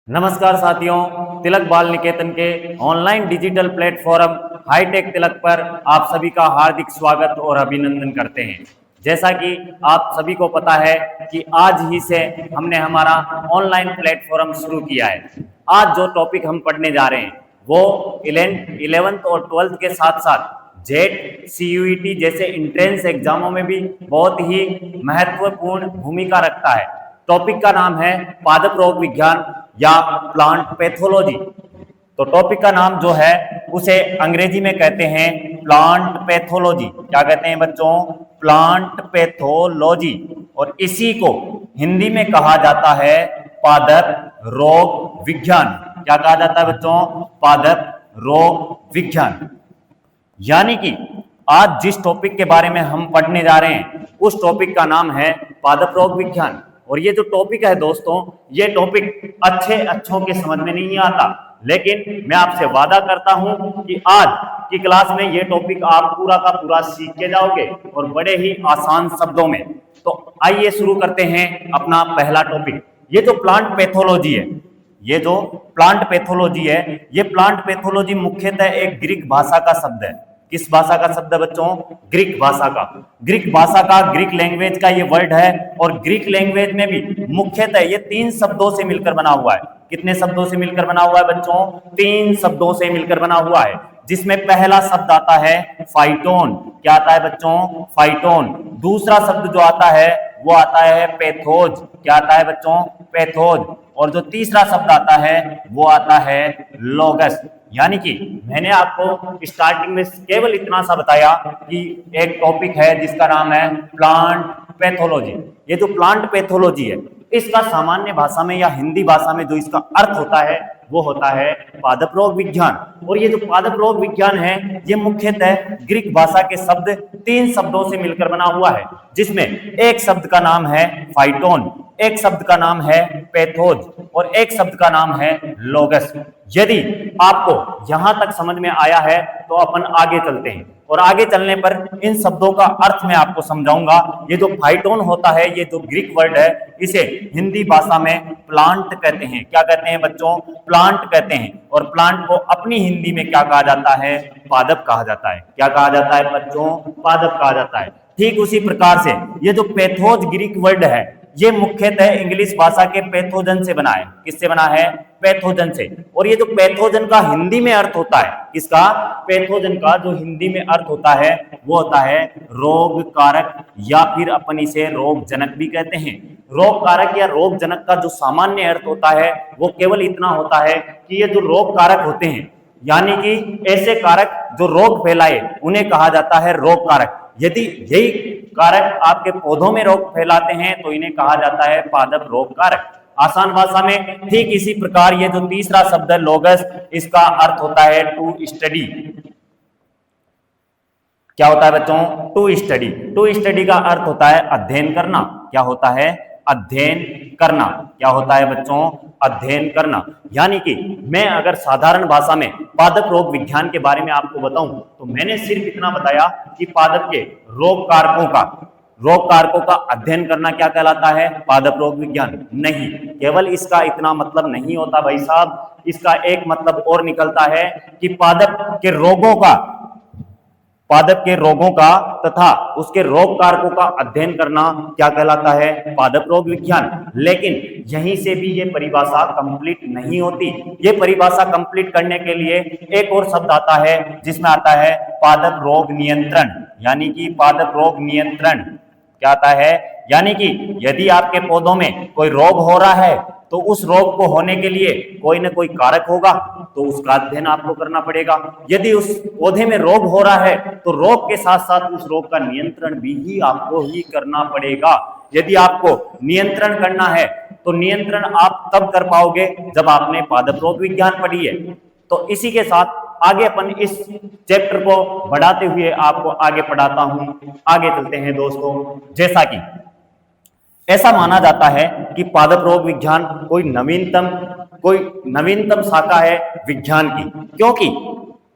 नमस्कार साथियों, तिलक बाल निकेतन के ऑनलाइन डिजिटल प्लेटफॉर्म हाईटेक तिलक पर आप सभी का हार्दिक स्वागत और अभिनंदन करते हैं। जैसा कि आप सभी को पता है कि आज ही से हमने हमारा ऑनलाइन प्लेटफॉर्म शुरू किया है। आज जो टॉपिक हम पढ़ने जा रहे हैं वो 11th और 12th के साथ साथ जेट, सीयूईटी जैसे इंट्रेंस एग्जामों में भी बहुत ही महत्वपूर्ण भूमिका रखता है। टॉपिक का नाम है पादप रोग विज्ञान या प्लांट पैथोलॉजी। तो टॉपिक का नाम जो है उसे अंग्रेजी में कहते हैं प्लांट पैथोलॉजी। क्या कहते हैं बच्चों? Plant pathology. और इसी को हिंदी में कहा जाता है पादप रोग विज्ञान। क्या कहा जाता है बच्चों? पादप रोग विज्ञान। यानी कि आज जिस टॉपिक के बारे में हम पढ़ने जा रहे हैं उस टॉपिक का नाम है पादप रोग विज्ञान। और ये जो टॉपिक है दोस्तों, ये टॉपिक अच्छों के समझ में नहीं आता, लेकिन मैं आपसे वादा करता हूं कि आज की क्लास में ये टॉपिक आप पूरा का पूरा सीख के जाओगे और बड़े ही आसान शब्दों में। तो आइए शुरू करते हैं अपना पहला टॉपिक। ये जो प्लांट पैथोलॉजी है, ये जो प्लांट पैथोलॉजी है, ये प्लांट पैथोलॉजी मुख्यतः एक ग्रीक भाषा का शब्द है। किस भाषा का शब्द है बच्चों? ग्रीक भाषा का। ग्रीक भाषा का, ग्रीक लैंग्वेज का ये वर्ड है। और ग्रीक लैंग्वेज में भी मुख्यतः ये 3 शब्दों से मिलकर बना हुआ है। कितने शब्दों से मिलकर बना हुआ है बच्चों? 3 शब्दों से मिलकर बना हुआ है, जिसमें पहला शब्द आता है फाइटोन। क्या आता है बच्चों? फाइटोन। दूसरा शब्द जो आता है वो आता है पैथोज। क्या आता है बच्चों? पैथोज। और जो तीसरा शब्द आता है वो आता है लोगस। यानी कि मैंने आपको स्टार्टिंग में केवल इतना सा बताया कि एक टॉपिक है जिसका नाम है प्लांट पैथोलॉजी। ये जो प्लांट पैथोलॉजी है, इसका सामान्य भाषा में या हिंदी भाषा में जो इसका अर्थ होता है वो होता है पादप रोग विज्ञान। और ये जो पादप रोग विज्ञान है, ये मुख्यतः ग्रीक भाषा के शब्द 3 शब्दों से मिलकर बना हुआ है, जिसमें एक शब्द का नाम है फाइटोन, एक शब्द का नाम है पैथोज और एक शब्द का नाम है लोगस। यदि आपको यहां तक समझ में आया है तो अपन आगे चलते हैं, और आगे चलने पर इन शब्दों का अर्थ मैं आपको समझाऊंगा। ये जो फाइटोन होता है, ये जो ग्रीक वर्ड है, इसे हिंदी भाषा में प्लांट कहते हैं। क्या कहते हैं बच्चों? प्लांट कहते हैं। और प्लांट को अपनी हिंदी में क्या कहा जाता है? पादप कहा जाता है। क्या कहा जाता है बच्चों? पादप कहा जाता है। ठीक उसी प्रकार से ये जो पैथोज ग्रीक वर्ड है, ये मुख्यतः इंग्लिश भाषा के पैथोजन से बना है। किससे बना है? पैथोजन से। और ये जो पैथोजन का हिंदी में अर्थ होता है, किसका? पैथोजन का जो हिंदी में अर्थ होता है वो होता है रोग कारक, या फिर अपन इसे रोगजनक भी कहते हैं। रोग कारक या रोगजनक का जो सामान्य अर्थ होता है वो केवल इतना होता है कि ये जो रोग कारक होते हैं, यानी कि ऐसे कारक जो रोग फैलाए, उन्हें कहा जाता है रोग कारक। यदि यही कारक आपके पौधों में रोग फैलाते हैं तो इन्हें कहा जाता है पादप रोग कारक। आसान भाषा में ठीक इसी प्रकार ये जो तीसरा शब्द है लोगस, इसका अर्थ होता है टू स्टडी। क्या होता है बच्चों? To study. टू स्टडी का अर्थ होता है अध्ययन करना। क्या होता है? अध्ययन करना। क्या होता है बच्चों? अध्ययन करना। यानी कि मैं अगर साधारण भाषा में पादप रोग विज्ञान के बारे में आपको बताऊं तो मैंने सिर्फ इतना बताया कि पादप के रोग कारकों का अध्ययन करना क्या कहलाता है? पादप रोग विज्ञान। नहीं, केवल इसका इतना मतलब नहीं होता भाई साहब। इसका एक मतलब और निकलता है कि पादप के रोगों का तथा उसके रोग कारकों का अध्ययन करना क्या कहलाता है? पादप रोग विज्ञान। लेकिन यहीं से भी ये परिभाषा कंप्लीट नहीं होती। ये परिभाषा कंप्लीट करने के लिए एक और शब्द आता है, जिसमें आता है पादप रोग नियंत्रण। यानी कि पादप रोग नियंत्रण क्या आता है? यानी कि यदि आपके पौधों में कोई रोग हो रहा है तो उस रोग को होने के लिए कोई ना कोई कारक होगा, तो उसका अध्ययन आपको करना पड़ेगा। यदि उस पौधे में रोग हो रहा है तो रोग के साथ साथ उस रोग का नियंत्रण भी आपको ही करना पड़ेगा। यदि आपको नियंत्रण करना है तो नियंत्रण आप तब कर पाओगे जब आपने पादप रोग विज्ञान पढ़ी है। तो इसी के साथ आगे अपन इस चैप्टर को बढ़ाते हुए आपको आगे पढ़ाता हूं। आगे चलते हैं दोस्तों। जैसा कि ऐसा माना जाता है कि पादप रोग विज्ञान कोई नवीनतम शाखा है विज्ञान की, क्योंकि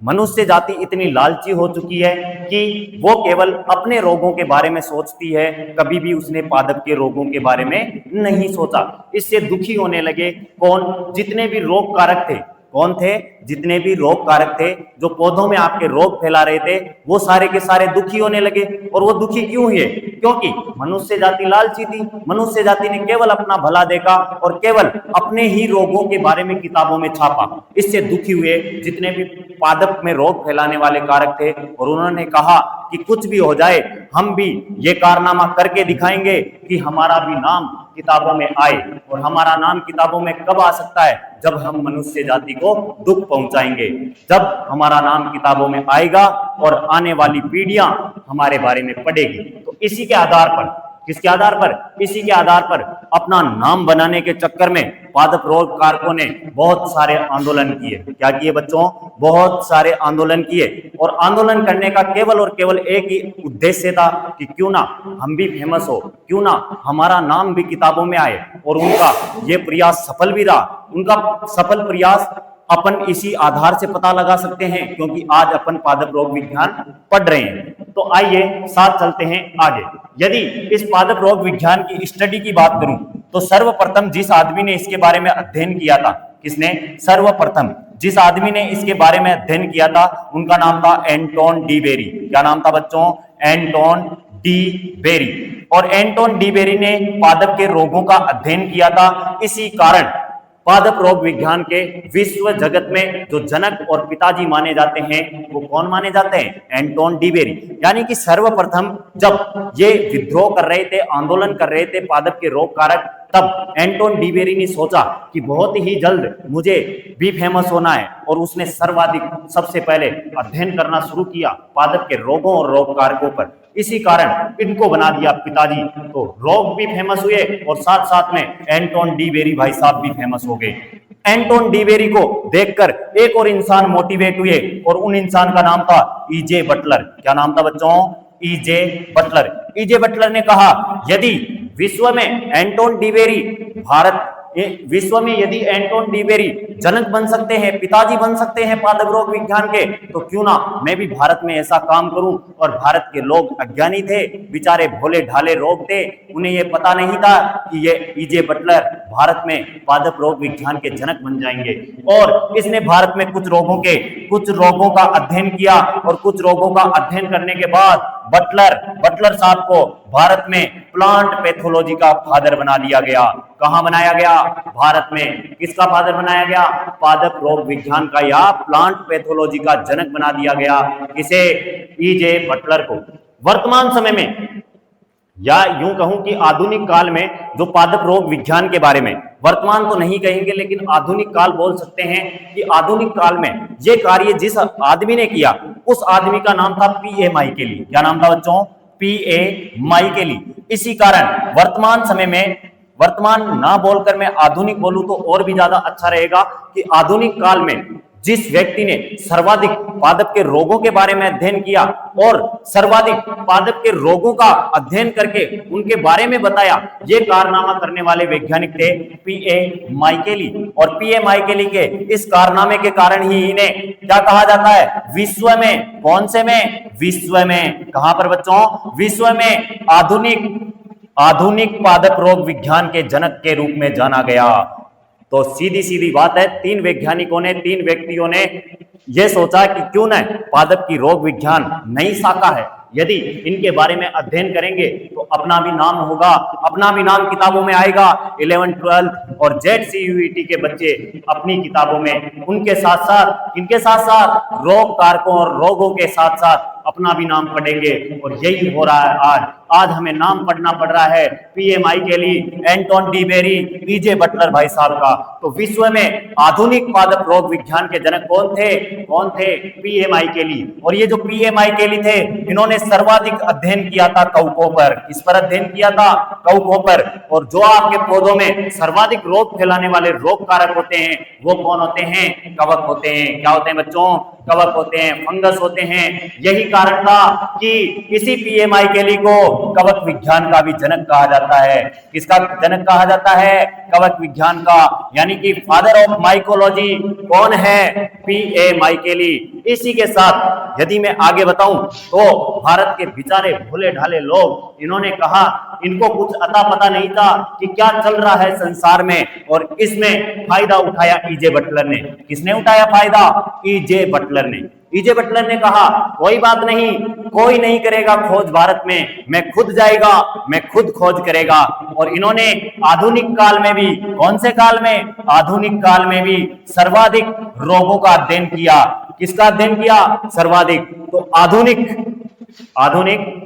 मनुष्य जाति इतनी लालची हो चुकी है कि वो केवल अपने रोगों के बारे में सोचती है, कभी भी उसने पादप के रोगों के बारे में नहीं सोचा। इससे दुखी होने लगे कौन? जितने भी रोग कारक थे। कौन थे? जितने भी रोग कारक थे, जो पौधों में आपके रोग फैला रहे थे, वो सारे के सारे दुखी होने लगे। और वो दुखी क्यों हुए? क्योंकि मनुष्य जाति लालची थी। मनुष्य जाति ने केवल अपना भला देखा और केवल अपने ही रोगों के बारे में किताबों में छापा। इससे दुखी हुए जितने भी पादप में रोग फैलाने वाले कारक थे, और उन्होंने कहा कि कुछ भी हो जाए, हम भी ये कारनामा करके दिखाएंगे कि हमारा भी नाम किताबों में आए। और हमारा नाम किताबों में कब आ सकता है? जब हम मनुष्य जाति को दुख पहुंचाएंगे, जब हमारा नाम किताबों में आएगा और आने वाली पीढ़ियां हमारे बारे में पढ़ेगी। तो इसी के आधार पर, किसके आधार पर? इसी के आधार पर अपना नाम बनाने के चक्कर में पादप रोग कारकों ने बहुत सारे आंदोलन किए। क्या किए बच्चों? बहुत सारे आंदोलन किए। और आंदोलन करने का केवल और केवल एक ही उद्देश्य था कि क्यों ना हम भी फेमस हो, क्यों ना हमारा नाम भी किताबों में आए। और उनका ये प्रयास सफल भी रहा। उनका सफल प्रयास अपन इसी आधार से पता लगा सकते हैं, क्योंकि आज अपन पादप रोग विज्ञान पढ़ रहे हैं। तो आइए साथ चलते हैं आगे। यदि इस पादप रोग विज्ञान की स्टडी की बात करूं, तो सर्वप्रथम जिस आदमी ने इसके बारे में अध्ययन किया था, किसने? सर्वप्रथम जिस आदमी ने इसके बारे में अध्ययन किया था, उनका नाम था एंटोन डी बेरी। क्या नाम था बच्चों? Anton D berry. और एंटोन डी बेरी ने पादप के रोगों का अध्ययन किया था। इसी कारण पादप रोग विज्ञान के विश्व जगत में जो जनक और पिताजी माने जाते हैं, वो कौन माने जाते हैं? Anton D berry. यानी कि सर्वप्रथम जब ये विद्रोह कर रहे थे, आंदोलन कर रहे थे पादप के रोग कारक, तब एंटोन डी बेरी ने सोचा कि बहुत ही जल्द मुझे भी फेमस होना है। और उसने सर्वाधिक सबसे पहले अध्ययन करना शुरू किया पादप के रोगों और रोग कारकों पर। इसी कारण इनको बना दिया पिताजी। तो रोग भी फेमस हुए और साथ साथ में एंटोन डी बेरी भाई साहब भी फेमस हो गए। एंटोन डी बेरी को देखकर एक और इंसान मोटिवेट हुए, और उन इंसान का नाम था ईजे बटलर। क्या नाम था बच्चों? E J Butler. ईजे बटलर ने कहा, यदि विश्व में एंटोन डी बेरी विश्व में यदि एंटोन डी बेरी जनक बन सकते हैं, पिताजी बन सकते हैं पादप रोग विज्ञान के, तो क्यों ना मैं भी भारत में ऐसा काम करूं। और भारत के लोग अज्ञानी थे, बेचारे भोले ढाले लोग थे, उन्हें ये पता नहीं था कि ये ईजे बटलर भारत में पादप रोग विज्ञान के जनक बन जाएंगे। और इसने भारत में कुछ रोगों का अध्ययन किया, और कुछ रोगों का अध्ययन करने के बाद बटलर साहब को भारत में प्लांट पैथोलॉजी का फादर बना दिया गया। कहां बनाया गया? भारत में। किसका फादर बनाया गया? पादप रोग विज्ञान का या प्लांट पैथोलॉजी का जनक बना दिया गया। किसे? ईजे बटलर को। वर्तमान समय में, या यूं कहूं कि आधुनिक काल में, जो पादप रोग विज्ञान के बारे में, वर्तमान तो नहीं कहेंगे लेकिन आधुनिक काल बोल सकते हैं कि आधुनिक काल में ये कार्य जिस आदमी ने किया, उस आदमी का नाम था पीए माइकेली। क्या नाम था बच्चों? पीए माइकेली। इसी कारण वर्तमान समय में, वर्तमान ना बोलकर मैं आधुनिक बोलूं तो और भी ज्यादा अच्छा रहेगा, कि आधुनिक काल में जिस व्यक्ति ने सर्वाधिक पादप के रोगों के बारे में अध्ययन किया और सर्वाधिक पादप के रोगों का अध्ययन करके उनके बारे में बताया, ये कारनामा करने वाले वैज्ञानिक थे पीए माइकेली। और पीए माइकेली के इस कारनामे के कारण ही इन्हें क्या कहा जाता है? विश्व में, कौन से में? विश्व में। कहां पर बच्चों? विश्व में आधुनिक पादप रोग विज्ञान के जनक के रूप में जाना गया। तो सीधी सीधी बात है, तीन व्यक्तियों ने यह सोचा कि क्यों न पादप की रोग विज्ञान नई शाखा है, यदि इनके बारे में अध्ययन करेंगे तो अपना भी नाम होगा, अपना भी नाम किताबों में आएगा। 11th 12th और ZCUET के बच्चे अपनी किताबों में उनके साथ साथ, इनके साथ साथ रोग कारकों और रोगों के साथ साथ अपना भी नाम पढ़ेंगे। और यही हो रहा है आज हमें नाम पढ़ना पड़ रहा है PA Michaeli, Anton D Berry, EJ Butler भाई साहब का। तो विश्व में आधुनिक पादप रोग विज्ञान के जनक कौन थे? पीए माइकेली। और ये जो पीए माइकेली थे, इन्होंने सर्वाधिक अध्ययन किया था कवकों पर। किस पर अध्ययन किया था? कवकों पर। और जो आपके पौधों में सर्वाधिक रोग फैलाने वाले रोग कारक होते हैं, वो कौन होते हैं? कवक होते हैं। क्या होते हैं बच्चों? कवक होते हैं, फंगस होते हैं। यही कारण था कि इसी पीए माइकेली को कवक विज्ञान का भी जनक कहा जाता है। किसका जनक कहा जाता है? कवक विज्ञान का, यानी कि फादर ऑफ माइकोलॉजी कौन है? पीए माइकेली। इसी के साथ यदि मैं आगे बताऊं तो भारत के बेचारे भोले ढाले लोग, इन्होंने कहा इनको कुछ अता पता नहीं था कि क्या चल रहा है संसार में, और इसमें फायदा उठाया ईजे बटलर ने। किसने उठाया फायदा? ईजे बटलर ने। ईजे बटलर ने कहा कोई बात नहीं, कोई नहीं करेगा खोज भारत में, मैं खुद जाएगा, मैं खुद खोज करेगा। और इन्होंने आधुनिक काल में भी, कौन से काल में? आधुनिक काल में भी सर्वाधिक रोगों का अध्ययन किया। किसका अध्ययन किया? सर्वाधिक। तो आधुनिक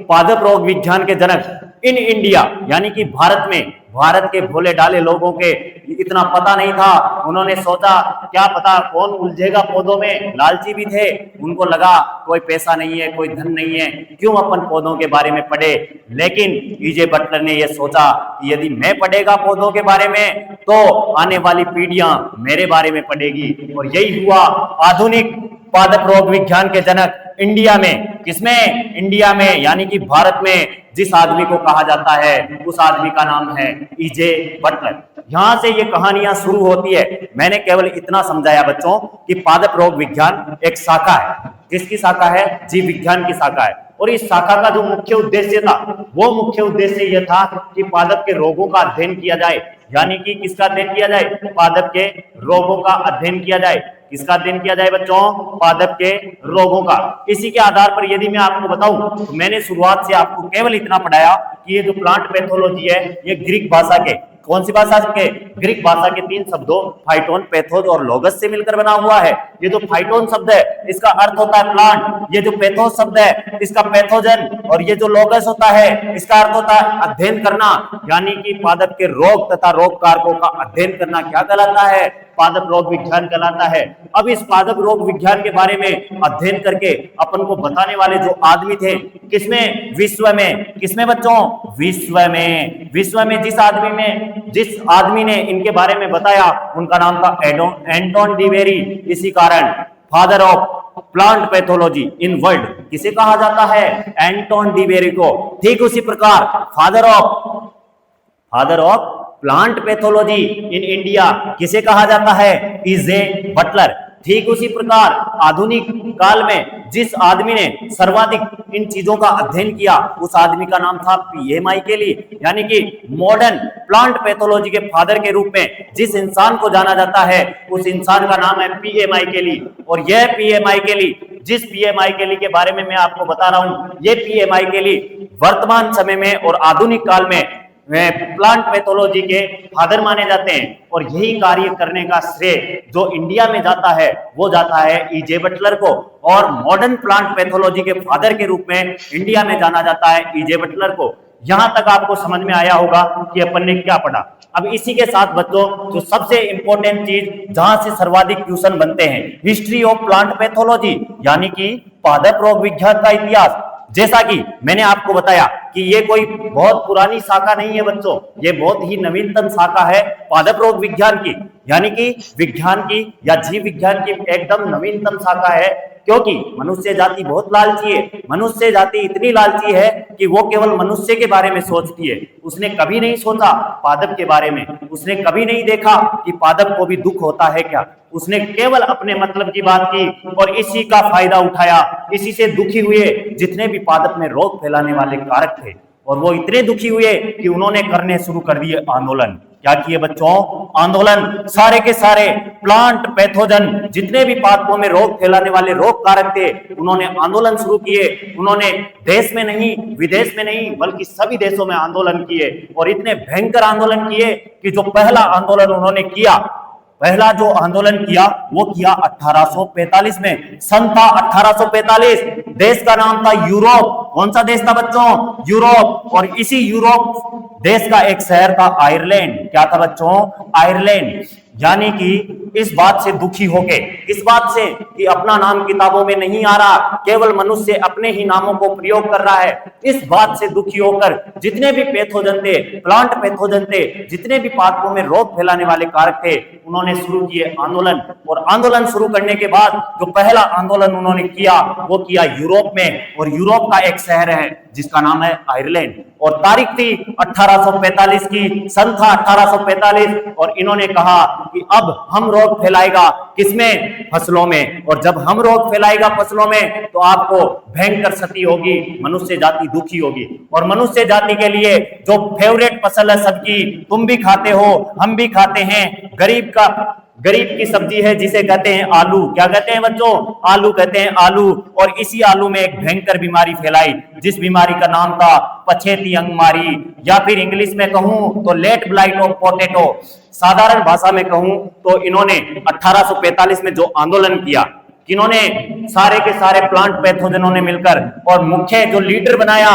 पादप रोग विज्ञान के जनक इन इंडिया, यानी कि भारत में, भारत के भोले डाले लोगों के इतना पता नहीं था। उन्होंने सोचा क्या पता कौन उलझेगा पौधों में, लालची भी थे। उनको लगा कोई पैसा नहीं है, कोई धन नहीं है, क्यों अपन पौधों के बारे में पढ़े। लेकिन ईजे बटलर ने यह सोचा कि यदि मैं पढ़ेगा पौधों के बारे में तो आने वाली पीढ़ियां मेरे बारे में पढ़ेगी। और यही हुआ आधुनिक पादप रोग विज्ञान के जनक इंडिया में। किसमें? इंडिया में, यानी कि भारत में जिस आदमी को कहा जाता है उस आदमी का नाम है ईजे बटलर। यहां से ये कहानियां शुरू होती है। मैंने केवल इतना समझाया बच्चों कि पादप रोग विज्ञान एक शाखा है। किसकी शाखा है? जीव विज्ञान की शाखा है। और इस शाखा का जो मुख्य उद्देश्य था, वो मुख्य उद्देश्य यह था कि पादप के रोगों का अध्ययन किया जाए। यानी कि किसका अध्ययन किया जाए? पादप के रोगों का अध्ययन किया जाए। किसका अध्ययन किया जाए बच्चों? पादप के रोगों का। इसी के आधार पर यदि मैं आपको बताऊं तो मैंने शुरुआत से आपको केवल इतना पढ़ाया कि ये जो प्लांट पैथोलॉजी है ये ग्रीक भाषा के, कौन सी भाषा के? ग्रीक भाषा के 3 शब्दों फाइटोन, पैथोज और लोगस से मिलकर बना हुआ है। ये जो फाइटोन शब्द है इसका अर्थ होता है प्लांट, ये जो पैथोज शब्द है इसका पैथोजन, और ये जो लोगस होता है इसका अर्थ होता है अध्ययन करना। यानी कि पादप के रोग तथा रोग कारकों का अध्ययन करना क्या कहलाता है? पादप रोग विज्ञान कहलाता है। अब इस पादप रोग विज्ञान के बारे में अध्ययन करके अपन को बताने वाले जो आदमी थे, किसमें? विश्व में। किसमें बच्चों? विश्व में। विश्व में जिस आदमी ने इनके बारे में बताया उनका नाम था एंटोन डिवेरी। इसी कारण father of plant pathology in world किसे कहा जाता है? एंटोन डिवेरी को। ठीक उसी प्रकार father of plant pathology in India किसे कहा जाता है? E J Butler. ठीक उसी प्रकार आधुनिक काल में जिस आदमी ने सर्वाधिक इन चीजों का अध्ययन किया उस आदमी का नाम था पीए माइकेली। यानी कि मॉडर्न प्लांट पैथोलॉजी के फादर के रूप में जिस इंसान को जाना जाता है उस इंसान का नाम है पीए माइकेली। और यह पीए माइकेली, जिस पीए माइकेली के बारे में मैं आपको बता रहा हूं, ये पीए माइकेली वर्तमान समय में और आधुनिक काल में प्लांट पैथोलॉजी के फादर माने जाते हैं। और यही कार्य करने का श्रेय जो इंडिया में जाता है वो जाता है ईजे बटलर को। और मॉडर्न प्लांट पैथोलॉजी के फादर के रूप में इंडिया में जाना जाता है ईजे बटलर को। यहां तक आपको समझ में आया होगा कि अपन ने क्या पढ़ा। अब इसी के साथ बच्चों जो सबसे इंपॉर्टेंट चीज जहां से सर्वाधिक क्वेश्चन बनते हैं, हिस्ट्री ऑफ प्लांट पैथोलॉजी, यानी कि पादप रोग विज्ञान का इतिहास। जैसा कि मैंने आपको बताया कि ये कोई बहुत पुरानी शाखा नहीं है बच्चों, ये बहुत ही नवीनतम शाखा है पादप रोग विज्ञान की। यानी कि विज्ञान की या जीव विज्ञान की एकदम नवीनतम शाखा है। क्योंकि मनुष्य जाति बहुत लालची है। मनुष्य जाति इतनी लालची है कि वो केवल मनुष्य के बारे में सोचती है। उसने कभी नहीं सोचा पादप के बारे में। उसने कभी नहीं देखा कि पादप को भी दुख होता है क्या। उसने केवल अपने मतलब की बात की और इसी का फायदा उठाया। इसी से दुखी हुए जितने भी पादप में रोग फैलाने वाले कारक थे, और वो इतने दुखी हुए कि उन्होंने करने शुरू कर दिए आंदोलन। क्या किए बच्चों? आंदोलन। सारे के सारे प्लांट पैथोजन जितने भी पादपों में रोग फैलाने वाले रोग कारक थे, उन्होंने आंदोलन शुरू किए। उन्होंने देश में नहीं, विदेश में नहीं, बल्कि सभी देशों में आंदोलन किए। और इतने भयंकर आंदोलन किए कि जो पहला आंदोलन उन्होंने किया, पहला जो आंदोलन किया वो किया 1845 में। सन था 1845। देश का नाम था यूरोप। कौन सा देश था बच्चों? यूरोप। और इसी यूरोप देश का एक शहर था आयरलैंड। क्या था बच्चों? आयरलैंड। यानी कि इस बात से दुखी होके, इस बात से कि अपना नाम किताबों में नहीं आ रहा, केवल मनुष्य अपने ही नामों को प्रयोग कर रहा है, इस बात से दुखी होकर जितने भी पैथोजन थे, प्लांट पैथोजन थे, जितने भी पादपों में रोग फैलाने वाले कारक थे, उन्होंने शुरू किए आंदोलन। और आंदोलन शुरू करने के बाद जो पहला आंदोलन उन्होंने किया वो किया यूरोप में, और यूरोप का एक शहर है जिसका नाम है आयरलैंड, और तारीख थी 1845 की, सन था 1845, और इन्होंने कहा कि अब हम रोग फैलाएगा किसमें? फसलों में, और जब हम रोग फैलाएगा फसलों में तो आपको भयंकर क्षति होगी, मनुष्य जाति दुखी होगी। और मनुष्य जाति के लिए जो फेवरेट फसल है सबकी, तुम भी खाते हो, हम भी खाते हैं, गरीब की सब्जी है जिसे कहते हैं आलू। क्या कहते हैं बच्चों? आलू कहते हैं, आलू। और इसी आलू में एक भयंकर बीमारी फैलाई, जिस बीमारी का नाम था पछेती अंगमारी, या फिर इंग्लिश में कहूं तो लेट ब्लाइट ऑफ पोटैटो। साधारण भाषा में कहूं तो इन्होंने 1845 में जो आंदोलन किया, किन्होंने सारे के सारे प्लांट पैथोजनों ने मिलकर, और मुख्य जो लीडर बनाया,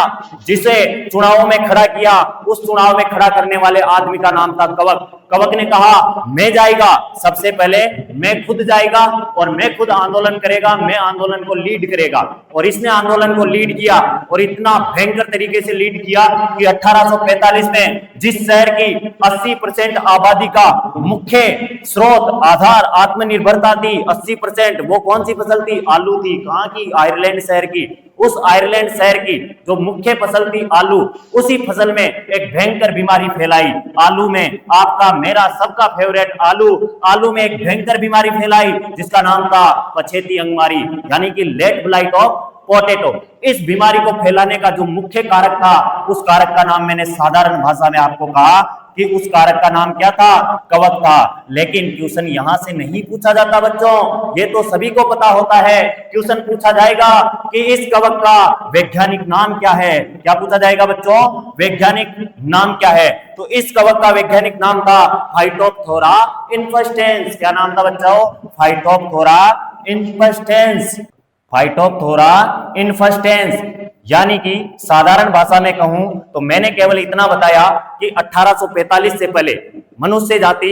जिसे चुनावों में खड़ा किया, उस चुनाव में खड़ा करने वाले आदमी का नाम था कवक। कवक ने कहा मैं जाएगा, सबसे पहले मैं खुद जाएगा और मैं खुद आंदोलन करेगा, मैं आंदोलन को लीड करेगा। और इसने आंदोलन को लीड किया, और इतना भयंकर तरीके से लीड किया कि 1845 में जिस शहर की 80% आबादी का मुख्य स्रोत, आधार, आत्मनिर्भरता थी 80%, वो कौन सी फसल थी? आलू थी। कहां की? आयरलैंड शहर की। उस आयरलैंड शहर की जो मुख्य फसल थी आलू, उसी फसल में एक भयंकर बीमारी फैलाई। आलू में, आपका मेरा सबका फेवरेट आलू में एक भयंकर बीमारी फैलाई जिसका नाम था पछेती अंगमारी, यानी कि लेट ब्लाइट ऑफ पोटैटो। इस बीमारी को फैलाने का जो मुख्य कारक था, उस कारक का नाम मैंने साधारण भाषा में आपको कहा कि उस कारक का नाम क्या था? कवक था। लेकिन क्वेश्चन यहां से नहीं पूछा जाता बच्चों, ये तो सभी को पता होता है। क्वेश्चन पूछा जाएगा कि इस कवक का वैज्ञानिक नाम क्या है? क्या पूछा जाएगा बच्चों? वैज्ञानिक नाम क्या है? तो इस कवक का वैज्ञानिक नाम था फाइटोप्थोरा इन्फेस्टेंस। क्या नाम था बच्चों? Phytophthora infestans. फाइटोप्थोरा इन्फेस्टेंस, यानी कि साधारण भाषा में कहूं तो मैंने केवल इतना बताया कि 1845 से पहले मनुष्य जाति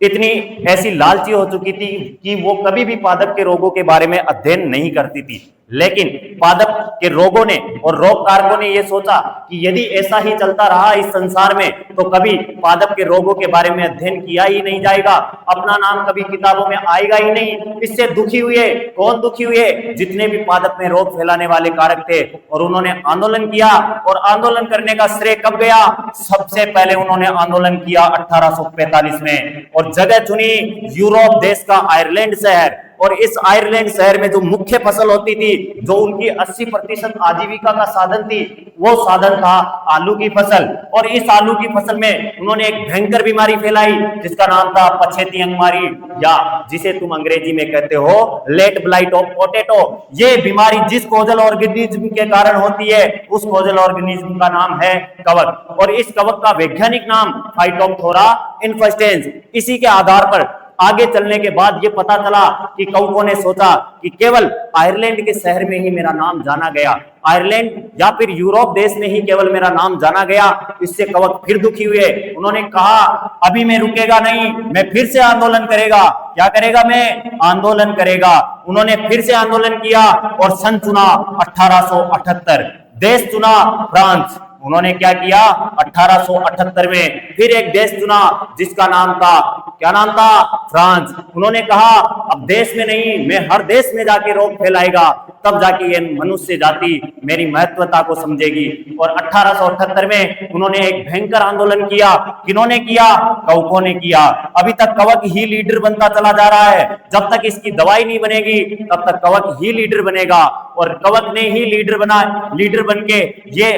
इतनी ऐसी लालची हो चुकी थी कि वो कभी भी पादप के रोगों के बारे में अध्ययन नहीं करती थी। लेकिन पादप के रोगों ने और रोग कारकों ने यह सोचा कि यदि ऐसा ही चलता रहा इस संसार में तो कभी पादप के रोगों के बारे में अध्ययन किया ही नहीं जाएगा, अपना नाम कभी किताबों में आएगा ही नहीं। इससे दुखी हुए। कौन दुखी हुए? जितने भी पादप में रोग फैलाने वाले कारक थे। और उन्होंने आंदोलन किया, और आंदोलन करने का श्रेय कब गया? सबसे पहले उन्होंने आंदोलन किया 1845 में, और जगह चुनी यूरोप देश का आयरलैंड शहर। और इस आयरलैंड शहर में जो मुख्य फसल होती थी, जो उनकी 80% आजीविका का साधन थी, वो साधन था आलू की फसल। और इस आलू की फसल में उन्होंने एक भयंकर बीमारी फैलाई जिसका नाम था पछेती अंगमारी, या जिसे तुम अंग्रेजी में कहते हो लेट ब्लाइट ऑफ पोटैटो। ये बीमारी जिस कोजल ऑर्गेनिज्म के कारण होती है, उस कोजल ऑर्गेनिज्म का नाम है कवक, और इस कवक का वैज्ञानिक नाम फाइटोप्थोरा इन्फेस्टेंस। इसी के आधार पर आगे चलने के बाद ये पता चला कि कवकों ने सोचा कि केवल आयरलैंड के शहर में ही मेरा नाम जाना गया, आयरलैंड या फिर यूरोप देश में ही केवल मेरा नाम जाना गया। इससे कवक फिर दुखी हुए। उन्होंने कहा अभी मैं रुकेगा नहीं, मैं फिर से आंदोलन करेगा। क्या करेगा? मैं आंदोलन करेगा। उन्होंने फिर से आंदोलन किया और सन चुना 1878, देश चुना फ्रांस। उन्होंने क्या किया? 1878 में फिर एक देश चुना जिसका नाम था, क्या नाम था? फ्रांस। उन्होंने कहा अब देश में नहीं, मैं हर देश में जाके रोग फैलाएगा, तब जाके ये मनुष्य जाति मेरी महत्वता को समझेगी। और 1878 में उन्होंने एक भयंकर आंदोलन किया। किन्होंने किया? कवकों ने किया। अभी तक कवक ही लीडर बनता चला जा रहा है। जब तक इसकी दवाई नहीं बनेगी तब तक कवक ही लीडर बनेगा। और कवक ने ही लीडर बन के ये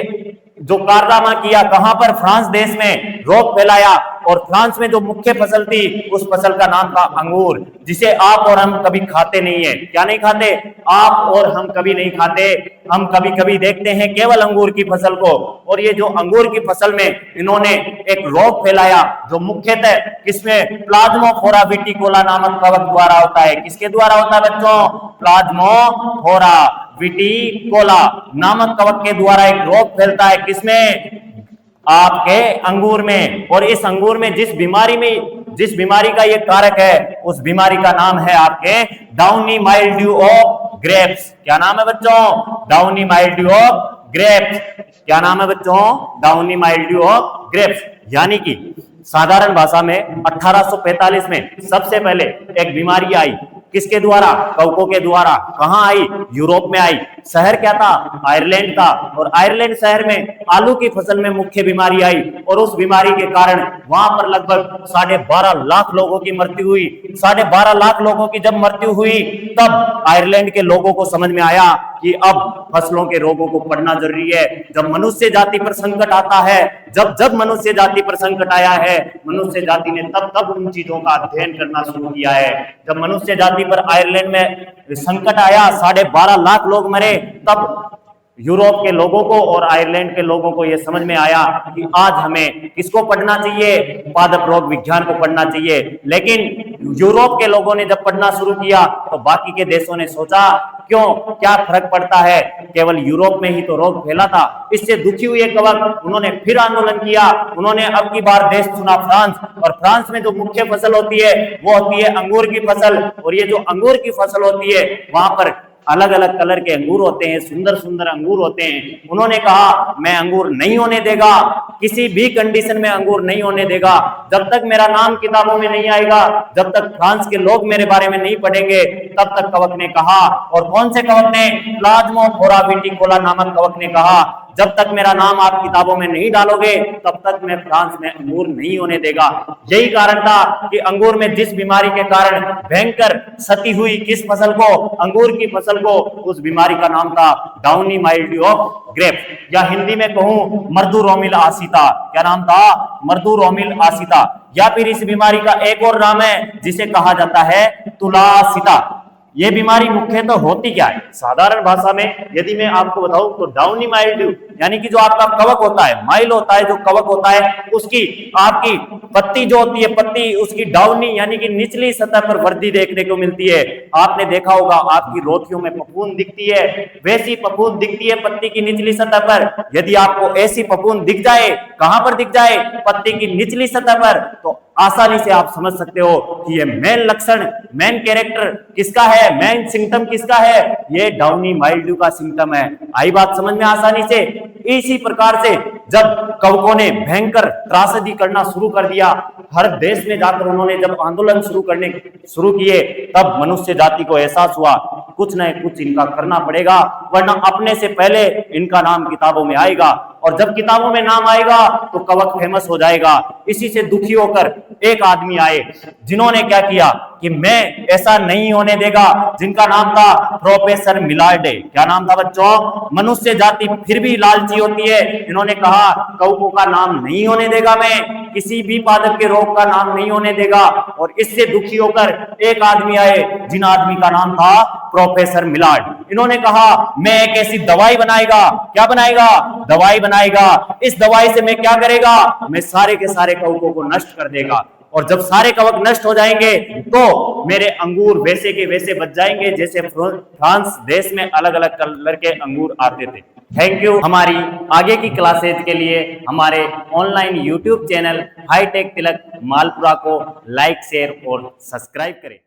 जो कारनामा किया, कहां पर? फ्रांस देश में रोग फैलाया। और फ्रांस में जो मुख्य फसल थी, उस फसल का नाम था अंगूर, जिसे आप और हम कभी खाते नहीं है। क्या नहीं खाते? आप और हम कभी नहीं खाते। हम कभी कभी देखते हैं केवल अंगूर की फसल को। और ये जो अंगूर की फसल में इन्होंने एक रोग फैलाया जो मुख्यतः किसमें? प्लाज्मोफोरा विटिकोला नामक कवक द्वारा होता है। किसके द्वारा होता है बच्चों? प्लाज्मोफोरा विटिकोला नामक कवक के द्वारा एक रोग फैलता है। किसमें? आपके अंगूर में। और इस अंगूर में जिस बीमारी में जिस बीमारी का ये कारक है उस बीमारी का नाम है आपके डाउनी माइल्ड्यू ऑफ ग्रेप्स। क्या नाम है बच्चों? Downy mildew of grapes. क्या नाम है बच्चों? Downy mildew of grapes. यानी कि साधारण भाषा में 1845 में सबसे पहले एक बीमारी आई, किसके द्वारा? कवकों के द्वारा। कहां आई? यूरोप में आई। शहर क्या था? आयरलैंड था। और आयरलैंड शहर में आलू की फसल में मुख्य बीमारी आई और उस बीमारी के कारण वहां पर लगभग 12.5 लाख लोगों की मृत्यु हुई। 12.5 लाख लोगों की जब मृत्यु हुई तब आयरलैंड के लोगों को समझ में आया कि अब फसलों के रोगों को पढ़ना जरूरी है। जब मनुष्य जाति पर संकट आता है, जब मनुष्य जाति पर संकट आया है, मनुष्य जाति ने तब उन चीजों का अध्ययन करना शुरू किया है। जब मनुष्य जाति पर आयरलैंड में संकट आया, 12.5 लाख लोग मरे, तब यूरोप के लोगों को और आयरलैंड के लोगों को यह समझ में आया कि आज हमें किसको पढ़ना चाहिए? पादप रोग विज्ञान को पढ़ना चाहिए। लेकिन यूरोप के लोगों ने जब पढ़ना शुरू किया तो बाकी के देशों ने सोचा क्यों, क्या फर्क पड़ता है, केवल यूरोप में ही तो रोग फैला था। इससे दुखी हुए कवक उन्होंने फिर आंदोलन किया। उन्होंने अब की बार देश चुना फ्रांस, और फ्रांस में जो मुख्य फसल होती है वो होती है अंगूर की फसल। और ये जो अंगूर की फसल होती है वहां पर अलग अलग कलर के अंगूर होते हैं, सुंदर सुंदर अंगूर होते हैं। उन्होंने कहा मैं अंगूर नहीं होने देगा, किसी भी कंडीशन में अंगूर नहीं होने देगा, जब तक मेरा नाम किताबों में नहीं आएगा, जब तक फ्रांस के लोग मेरे बारे में नहीं पढ़ेंगे, तब तक कवक ने कहा। और कौन से कवक ने? प्लाज्मोफोरा विटिकोला नामक कवक ने कहा जब तक मेरा नाम आप किताबों में नहीं डालोगे तब तक मैं फ्रांस में अंगूर नहीं होने देगा। यही कारण था कि अंगूर में जिस बीमारी के कारण भयंकर क्षति हुई, किस फसल को? अंगूर की फसल को। उस बीमारी का नाम था डाउनी माइल्ड्यू ऑफ ग्रेप्स, या हिंदी में कहूं मर्दू-रोमिल आसिता। क्या नाम था? मर्दू-रोमिल आसिता। या फिर इस बीमारी का एक और नाम है जिसे कहा जाता है तुलासिता। ये बीमारी मुख्यतः होती क्या है? साधारण भाषा में यदि मैं आपको बताऊं तो डाउनी माइल्ड्यू यानी कि जो आपका कवक होता है, माइल होता है, जो कवक होता है उसकी आपकी पत्ती जो होती है, पत्ती उसकी डाउनी यानी कि निचली सतह पर वृद्धि देखने को मिलती है। आपने देखा होगा आपकी रोटियों में फफूंद दिखती है, वैसी फफूंद दिखती है पत्ती की निचली सतह पर। यदि आपको ऐसी फफूंद दिख जाए, कहां पर दिख जाए? पत्ती की निचली सतह पर, तो आसानी से आप समझ सकते हो कि ये मेन लक्षण, मेन कैरेक्टर किसका है, मेन सिम्टम किसका है? ये डाउनी माइल्ड्यू का सिम्टम है। आई बात समझ में आसानी से? इसी प्रकार से जब कवकों ने भयंकर त्रासदी करना शुरू कर दिया, हर देश में जाकर उन्होंने जब आंदोलन शुरू किए, तब मनुष्य जाति को एहसास हुआ कुछ न कुछ इनका करना पड़ेगा, वरना अपने से पहले इनका नाम किताबों में आएगा, और जब किताबों में नाम आएगा तो कवक फेमस हो जाएगा। इसी से दुखी होकर एक आदमी आए जिन्होंने क्या किया कि मैं ऐसा नहीं होने देगा, जिनका नाम था प्रोफेसर मिलार्डे। क्या नाम था बच्चों? मनुष्य जाति फिर भी लालची होती है। इन्होंने कहा कवकों का नाम नहीं होने देगा, मैं किसी भी पादप के रोग का नाम नहीं होने देगा। और इससे दुखी होकर एक आदमी आए जिन आदमी का नाम था प्रोफेसर मिलार्ड। इन्होंने कहा मैं एक ऐसी दवाई बनाएगा। क्या बनाएगा? दवाई बनाएगा। इस दवाई से मैं क्या करेगा? मैं सारे के सारे कवकों को नष्ट कर देगा, और जब सारे कवक नष्ट हो जाएंगे तो मेरे अंगूर वैसे के वैसे बच जाएंगे जैसे फ्रांस देश में अलग अलग कलर के अंगूर आते थे। Thank you. हमारी आगे की क्लासेज के लिए हमारे ऑनलाइन यूट्यूब चैनल हाईटेक तिलक मालपुरा को लाइक, शेयर और सब्सक्राइब करें।